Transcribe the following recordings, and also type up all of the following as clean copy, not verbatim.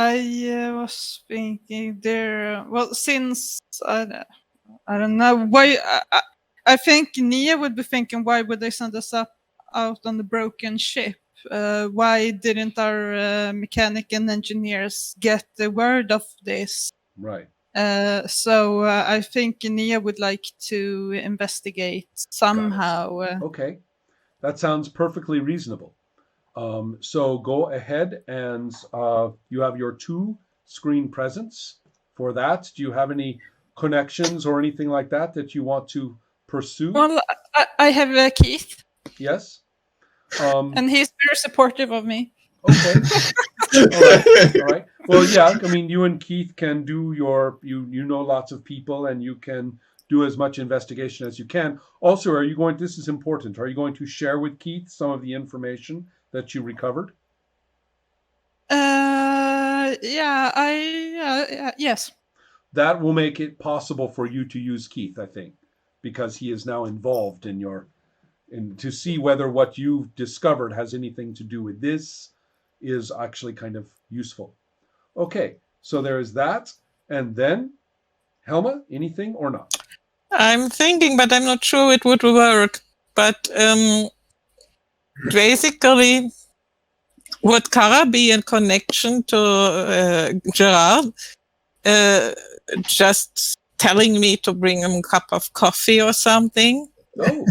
I was thinking there. Well, since I don't know why. I think Nia would be thinking, why would they send us out on the broken ship? Why didn't our mechanic and engineers get the word of this? Right. So I think Nia would like to investigate somehow. Okay, that sounds perfectly reasonable. So go ahead and you have your 2 screen presence for that. Do you have any connections or anything like that you want to pursue? Well, I have Keith. Yes. And he's very supportive of me. Okay. All right. Well, yeah. I mean, you and Keith can do you know lots of people, and you can do as much investigation as you can. Also, this is important, are you going to share with Keith some of the information that you recovered? Yes. That will make it possible for you to use Keith, I think, because he is now involved in to see whether what you've discovered has anything to do with this is actually kind of useful. Okay, so there is that. And then, Helma, anything or not? I'm thinking, but I'm not sure it would work. But basically, would Kara be in connection to Gerard just telling me to bring him a cup of coffee or something? Oh,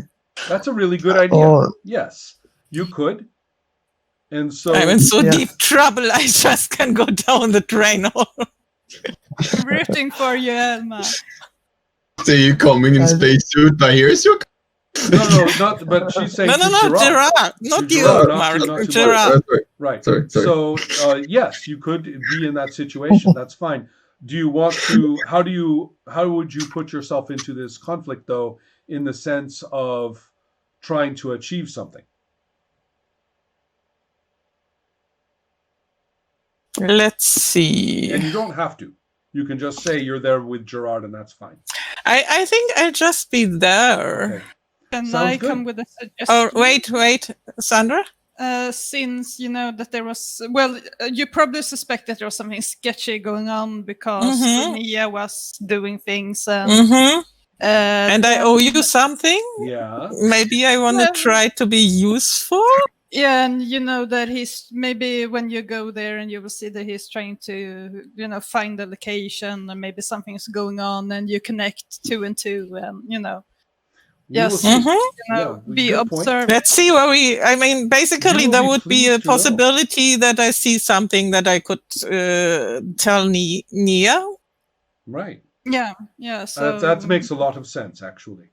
that's a really good idea. Yes, you could. And so I'm in deep trouble, I just can go down the drain hole. I'm rooting for you, Elma. So you coming in spacesuit, but here's your... No, not, but she's saying Gerard. Not you, Mark. Gerard. Right. Sorry. So, yes, you could be in that situation. That's fine. Do you want to, how would you put yourself into this conflict, though, in the sense of trying to achieve something? Let's see. And you don't have to. You can just say you're there with Gerard, and that's fine. I think I'll just be there. Okay. Can Sounds I good. come with a suggestion? Oh, wait, Sandra? Since you know that there was, you probably suspect that there was something sketchy going on because Nia was doing things. And I owe you something? Yeah. Maybe I want to try to be useful? Yeah, and you know that he's, maybe when you go there and you will see that he's trying to, find the location, and maybe something's going on, and you connect 2 and 2, and yes, be observed. Let's see where basically there would be a possibility that I see something that I could tell Nia. Right. Yeah. So that makes a lot of sense, actually.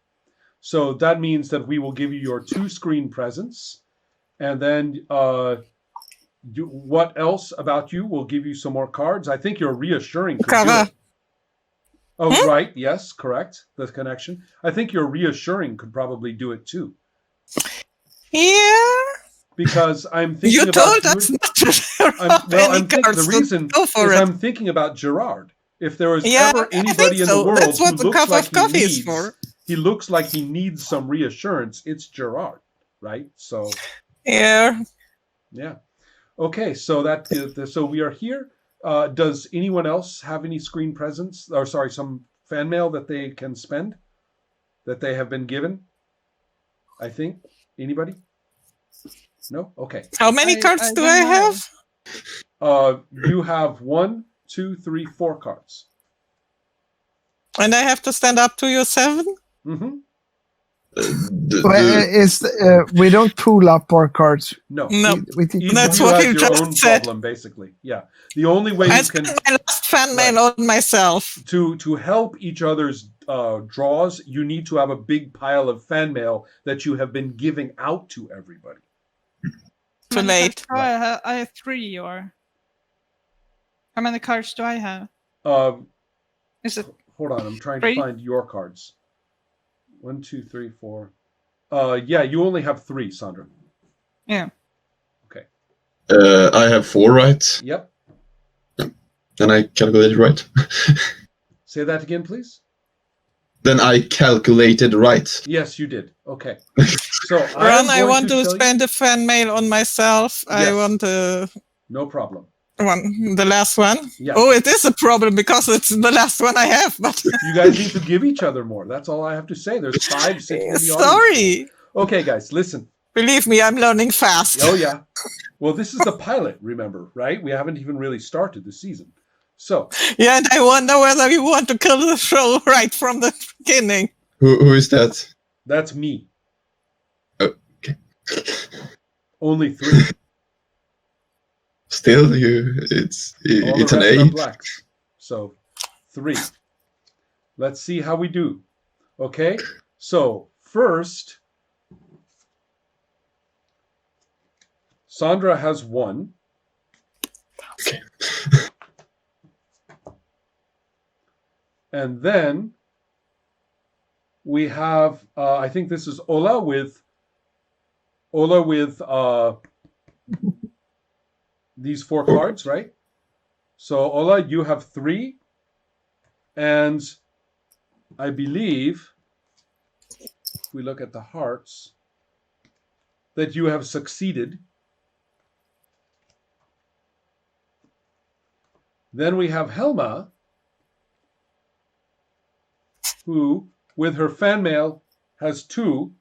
So that means that we will give you your 2 screen presence. And then what else about you? We'll give you some more cards. I think you're reassuring. Oh, right. Yes, correct. The connection. I think your reassuring could probably do it too. Yeah. Because I'm thinking you about... told us not to the reason is I'm thinking about Gerard. If there was ever anybody in the world that's what who the cup looks of like coffee is for. He looks like he needs some reassurance, it's Gerard, right? So... Yeah. Okay, so we are here. Does anyone else have any screen presence, or some fan mail that they can spend that they have been given? I think. Anybody? No? Okay. How many cards do I have? You have 1, 2, 3, 4 cards. And I have to stand up to your 7? Mm-hmm. We don't pool up our cards. No. That's what you just own said. Problem, basically. Yeah. The only way I you can... my last fan mail on myself. To help each other's draws, you need to have a big pile of fan mail that you have been giving out to everybody. Too late. I have 3, or... How many cards do I have? Is it... Hold on, I'm trying 3? to find your cards. 1, 2, 3, 4. Yeah, you only have 3, Sandra. Yeah. Okay. I have 4, right? Yep. Then I calculated right. Say that again, please. Then I calculated right. Yes, you did. Okay. So Ron, I want to spend a fan mail on myself. Yes. I want to... No problem. one, the last one. Yeah. Oh, it is a problem because it's the last one I have. But You guys need to give each other more. That's all I have to say. There's 5 sitting in the audience. sorry. Okay, guys, listen. Believe me, I'm learning fast. Oh, yeah. Well, this is the pilot, remember, right? We haven't even really started the season. So. Yeah, and I wonder whether you want to kill the show right from the beginning. Who is that? That's me. Okay. Only 3. Still, All it's the an rest are 8. blacks. So 3. Let's see how we do. Okay. So first, Sandra has 1. Okay. And then we have, I think this is Ola with these 4 cards, right? So Ola, you have 3. And I believe, if we look at the hearts, that you have succeeded. Then we have Helma, who, with her fan mail, has 2.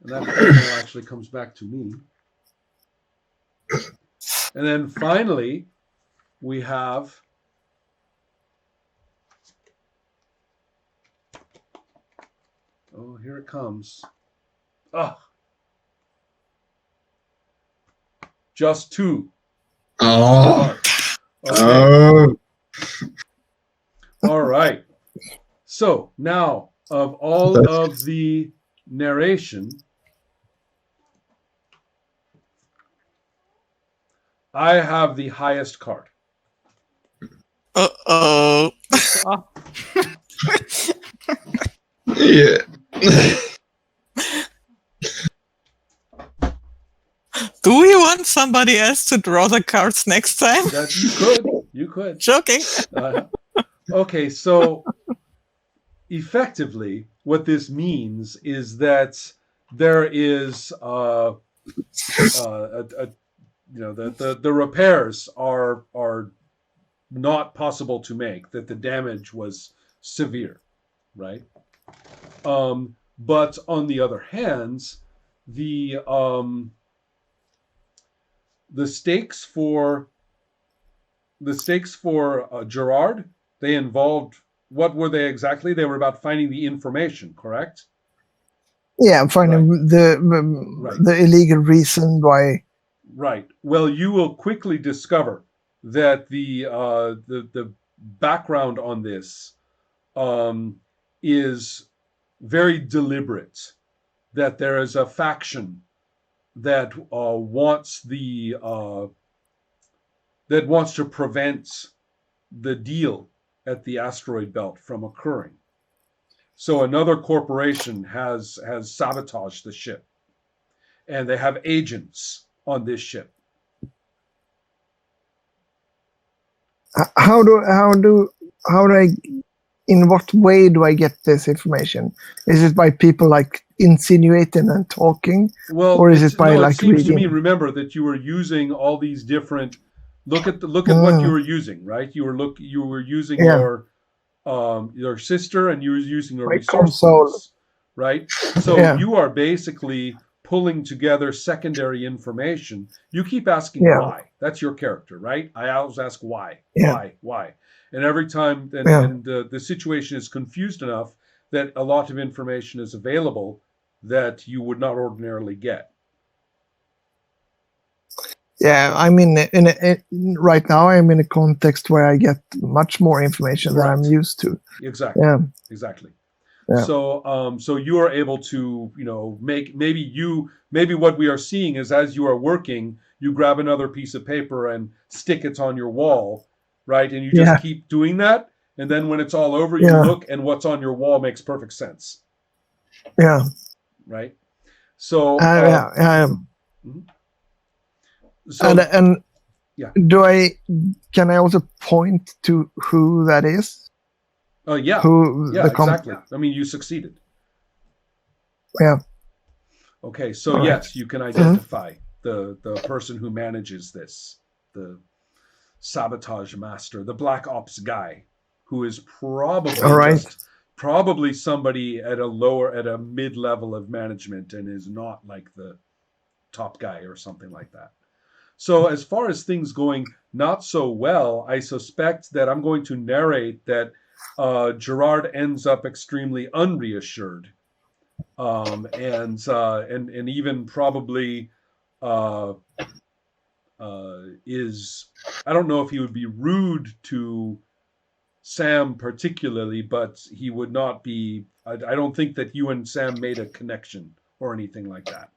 And that fan mail actually comes back to me. And then finally, we have here it comes. Just 2. Oh. Okay. Oh. All right. So now, of all of the narration, I have the highest card. Uh-oh. Yeah. Do we want somebody else to draw the cards next time? That you could. Joking. Okay, so effectively, what this means is that there is, the repairs are not possible to make. That the damage was severe, right? But on the other hand, the stakes for Gerard, they involved, what were they exactly? They were about finding the information, correct? Yeah, finding the illegal reason why. Right. Well, you will quickly discover that the background on this is very deliberate. That there is a faction that wants to prevent the deal at the asteroid belt from occurring. So another corporation has sabotaged the ship, and they have agents on this ship. In what way do I get this information? Is it by people like insinuating and talking, or is it by it seems reading? to me, remember that you were using all these different. Look at what you were using, right? You were using your sister, and you were using your resources, right? So you are basically pulling together secondary information. You keep asking why. That's your character, right? I always ask why, why. And every time, the situation is confused enough that a lot of information is available that you would not ordinarily get. Yeah, I mean, right now I'm in a context where I get much more information than I'm used to. Exactly. Yeah. Exactly. Yeah. So you are able to, maybe what we are seeing is, as you are working, you grab another piece of paper and stick it on your wall, right? And you just keep doing that. And then when it's all over, you look, and what's on your wall makes perfect sense. Yeah. Right. So. So, and can I also point to who that is? Yeah. Exactly. I mean, you succeeded. Yeah. Okay, so yes, you can identify the person who manages this, the sabotage master, the black ops guy, who is probably somebody at a mid level of management and is not like the top guy or something like that. So as far as things going not so well, I suspect that I'm going to narrate that Gerard ends up extremely unreassured, and even probably is, I don't know if he would be rude to Sam particularly, but he would not be. I don't think that you and Sam made a connection or anything like that.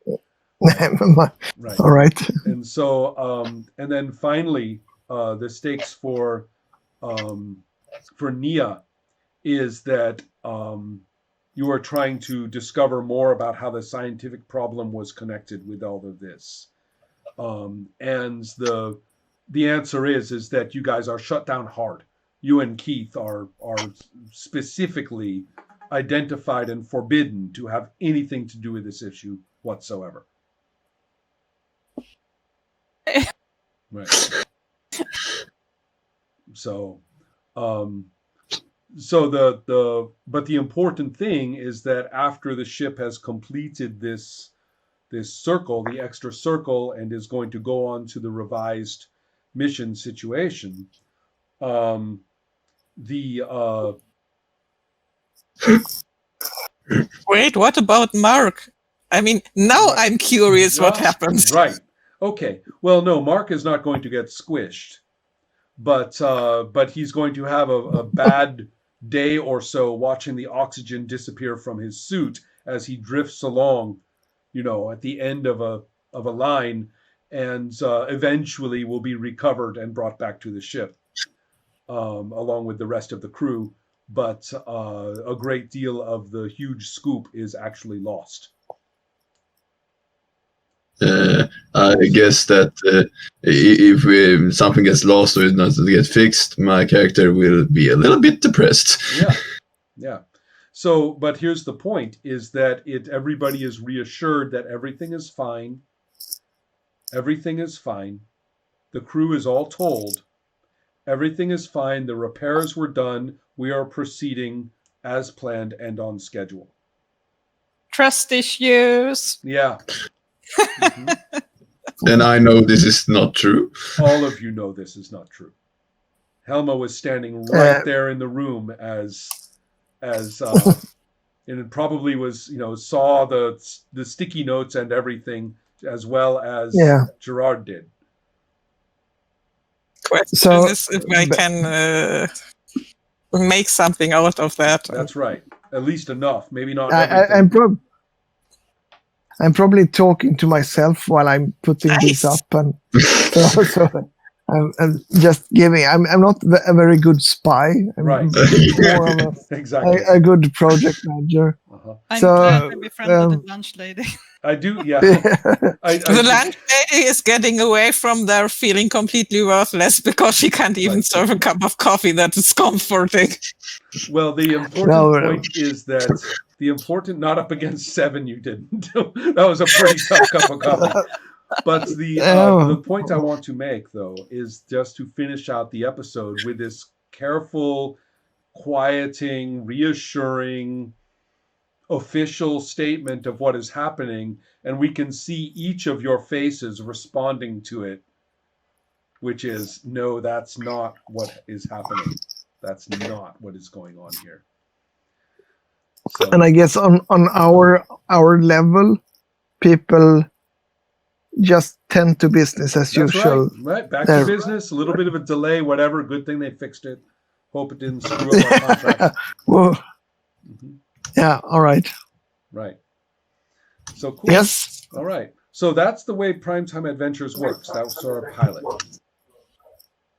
Right. All right. And so, and then finally, the stakes for Nia is that you are trying to discover more about how the scientific problem was connected with all of this, and the answer is that you guys are shut down hard. You and Keith are specifically identified and forbidden to have anything to do with this issue whatsoever. Right. So, but the important thing is that after the ship has completed this circle, the extra circle, and is going to go on to the revised mission situation, Wait, what about Mark? I mean, now I'm curious what happens. Right. Okay. Well, no, Mark is not going to get squished, but he's going to have a bad day or so watching the oxygen disappear from his suit as he drifts along, at the end of a line, and eventually will be recovered and brought back to the ship, along with the rest of the crew. But a great deal of the huge scoop is actually lost. I guess that if something gets lost or it doesn't get fixed, my character will be a little bit depressed. Yeah. So, but here's the point: is that everybody is reassured that everything is fine. Everything is fine. The crew is all told. Everything is fine. The repairs were done. We are proceeding as planned and on schedule. Trust issues. Yeah. Mm-hmm. And I know this is not true. All of you know this is not true. Helma was standing right there in the room as and it probably was, saw the sticky notes and everything as well as Gerard did. Question is if I can make something out of that. That's right. At least enough. Maybe not. I'm probably talking to myself while I'm putting this up, and so I'm just giving. I'm not a very good spy. I'm right. More of exactly. a good project manager. I'm glad to be friends with the lunch lady. I do, yeah. The lunch lady is getting away from there feeling completely worthless because she can't even serve a cup of coffee that is comforting. Well, the important point is that not up against 7 you didn't. That was a pretty tough cup of coffee. But the point I want to make, though, is just to finish out the episode with this careful, quieting, reassuring, official statement of what is happening, and we can see each of your faces responding to it, which is, no, that's not what is happening. That's not what is going on here. So, and I guess on our level, people just tend to business as usual. Right. Back to business, a little bit of a delay, whatever. Good thing they fixed it. Hope it didn't screw up our contract. Well, yeah, all right. Right. So cool. Yes. All right. So that's the way Primetime Adventures works. That was our pilot.